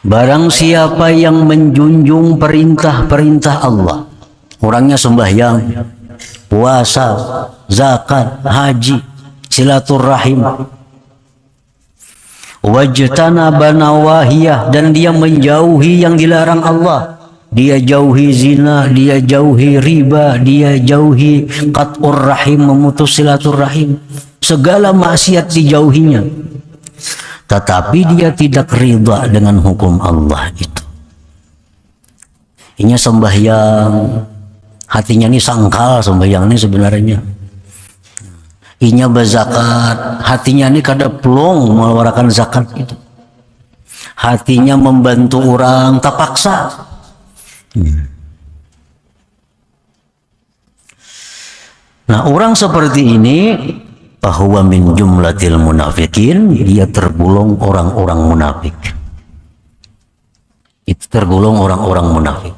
Barang siapa yang menjunjung perintah-perintah Allah, orangnya sembahyang, puasa, zakat, haji, silaturahim, wajtanaba nawahiyah, dan dia menjauhi yang dilarang Allah. Dia jauhi zina, dia jauhi riba, dia jauhi qat'ur rahim, memutus silaturahim. Segala maksiat dijauhinya. Tetapi dia tidak ridha dengan hukum Allah itu. Inya sembahyang, hatinya ini sangkal sembahyang ini sebenarnya. Inya berzakat, hatinya ini kada plong mengeluarkan zakat itu. Hatinya membantu orang, tak paksa. Nah, orang seperti ini bahwa min jumlatil munafikin, dia tergolong orang-orang munafik. Itu tergolong orang-orang munafik.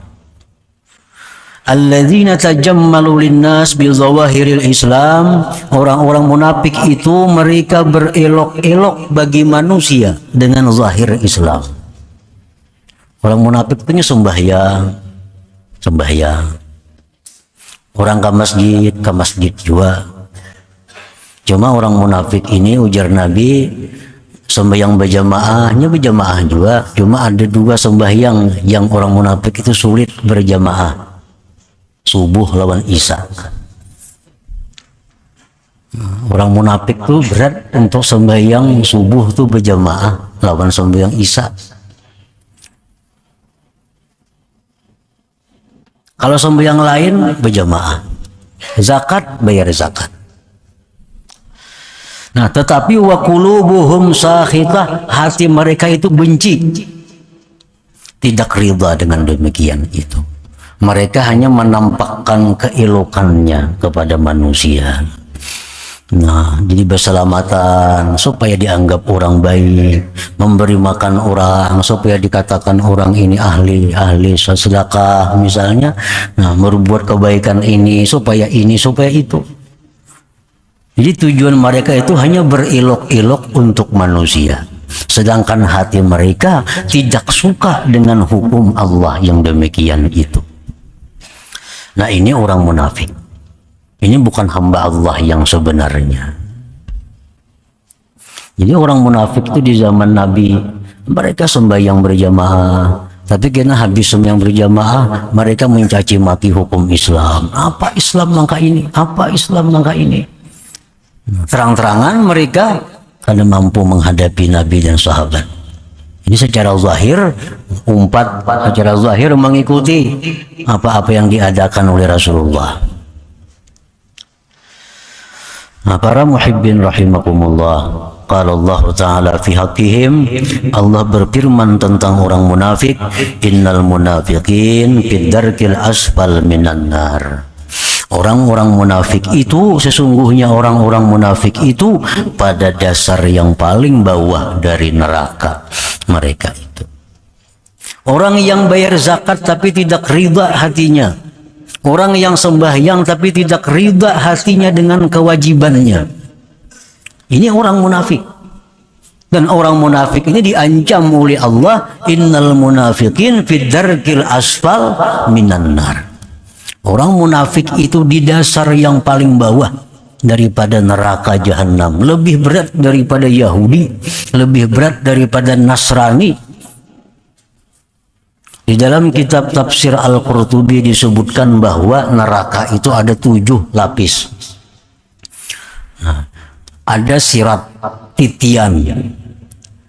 Alladzina tajammalu linnas bi zawahiril Islam, orang-orang munafik itu mereka berelok-elok bagi manusia dengan zahir Islam. Orang munafik itu sembahyang. Orang ke masjid juga. Cuma orang munafik ini, ujar Nabi, sembahyang berjamaah juga. Cuma ada dua sembahyang yang orang munafik itu sulit berjamaah. Subuh lawan Isya. Orang munafik tuh berat untuk sembahyang subuh tuh berjamaah lawan sembahyang Isya. Kalau sembahyang lain berjamaah, zakat bayar zakat. Nah, tetapi wa qulubuhum sakhitah, hati mereka itu benci, tidak ridha dengan demikian itu. Mereka hanya menampakkan keelokannya kepada manusia. Nah, jadi berselamatan supaya dianggap orang baik, memberi makan orang supaya dikatakan orang ini ahli sedekah misalnya. Nah, berbuat kebaikan ini supaya itu. Jadi tujuan mereka itu hanya berelok-elok untuk manusia. Sedangkan hati mereka tidak suka dengan hukum Allah yang demikian itu. Nah, ini orang munafik. Ini bukan hamba Allah yang sebenarnya. Jadi orang munafik itu di zaman Nabi, mereka sembahyang berjamaah. Tapi karena habis sembahyang berjamaah, mereka mencaci maki hukum Islam. Apa Islam langkah ini? Apa Islam langkah ini? Terang-terangan mereka karena mampu menghadapi Nabi dan sahabat. Ini secara zahir, secara zahir mengikuti apa-apa yang diadakan oleh Rasulullah. Nah, para muhibbin rahimakumullah, qala Allah Ta'ala fi haqqihim, Allah berfirman tentang orang munafik, innal munafiqin fid darkil asfal minan nar. Orang-orang munafik itu, sesungguhnya orang-orang munafik itu pada dasar yang paling bawah dari neraka mereka itu. Orang yang bayar zakat tapi tidak ridha hatinya. Orang yang sembahyang tapi tidak ridha hatinya dengan kewajibannya. Ini orang munafik. Dan orang munafik ini diancam oleh Allah, innal munafiqin fid darkil asfal minan nar. Orang munafik itu di dasar yang paling bawah daripada neraka jahanam. Lebih berat daripada Yahudi, lebih berat daripada Nasrani. Di dalam kitab tafsir Al-Qurtubi disebutkan bahwa neraka itu ada 7 lapis. Nah, ada sirat, titian.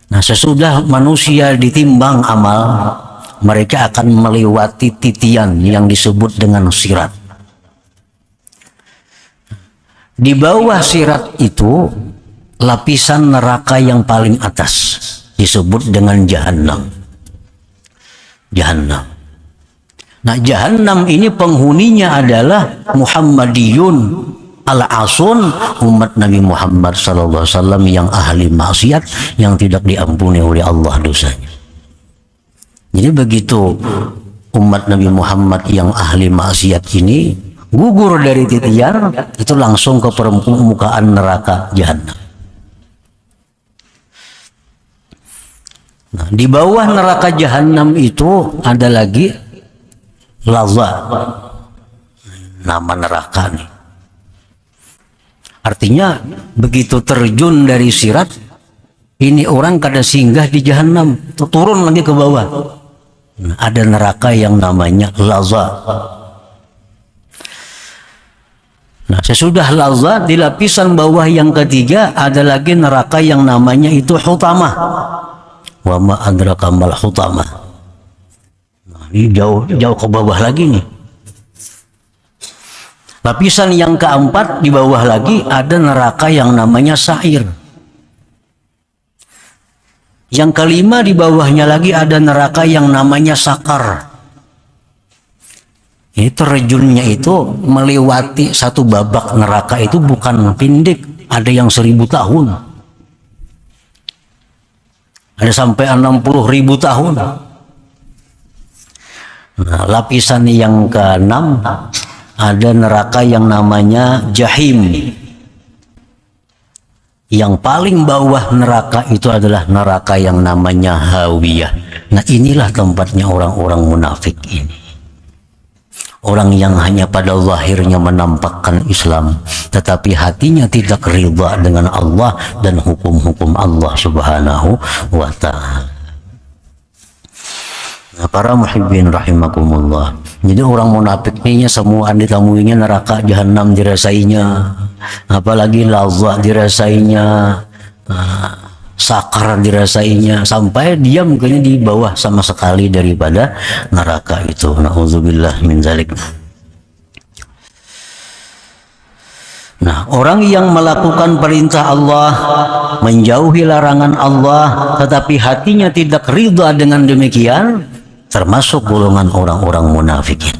Nah, sesudah manusia ditimbang amal, mereka akan melewati titian yang disebut dengan sirat. Di bawah sirat itu lapisan neraka yang paling atas disebut dengan jahanam. Nah, jahanam ini penghuninya adalah Muhammadiyun al-asun, umat Nabi Muhammad SAW yang ahli maksiat, yang tidak diampuni oleh Allah dosanya. Jadi begitu umat Nabi Muhammad yang ahli maksiat ini gugur dari titian, itu langsung ke permukaan neraka jahanam. Nah, di bawah neraka jahanam itu ada lagi laza, nama neraka nih. Artinya begitu terjun dari sirat, ini orang kada singgah di jahanam, turun lagi ke bawah. Nah, ada neraka yang namanya laza. Nah, sesudah laza di lapisan bawah yang ketiga ada lagi neraka yang namanya itu hutamah. Wa ma adraka mal hutamah. Nah, ini jauh ke bawah lagi nih. Lapisan yang keempat di bawah lagi ada neraka yang namanya sa'ir. Yang kelima di bawahnya lagi ada neraka yang namanya sakar. Ini terjunnya itu melewati satu babak neraka itu bukan pendek, ada yang 1000 tahun. Ada sampai 60.000 tahun. Nah, lapisan yang keenam ada neraka yang namanya jahim. Yang paling bawah neraka itu adalah neraka yang namanya hawiyah. Nah, inilah tempatnya orang-orang munafik ini. Orang yang hanya pada zahirnya menampakkan Islam, tetapi hatinya tidak ridha dengan Allah dan hukum-hukum Allah Subhanahu wa Ta'ala. Nah, para muhibbin rahimakumullah. Jadi orang munafik ini semua ditemuinya neraka jahanam dirasainya, apalagi lazah dirasainya, sakar dirasainya, sampai dia mungkin di bawah sama sekali daripada neraka itu. Nauzubillah min zalik. Nah, orang yang melakukan perintah Allah, menjauhi larangan Allah, tetapi hatinya tidak ridha dengan demikian, termasuk golongan orang-orang munafikin.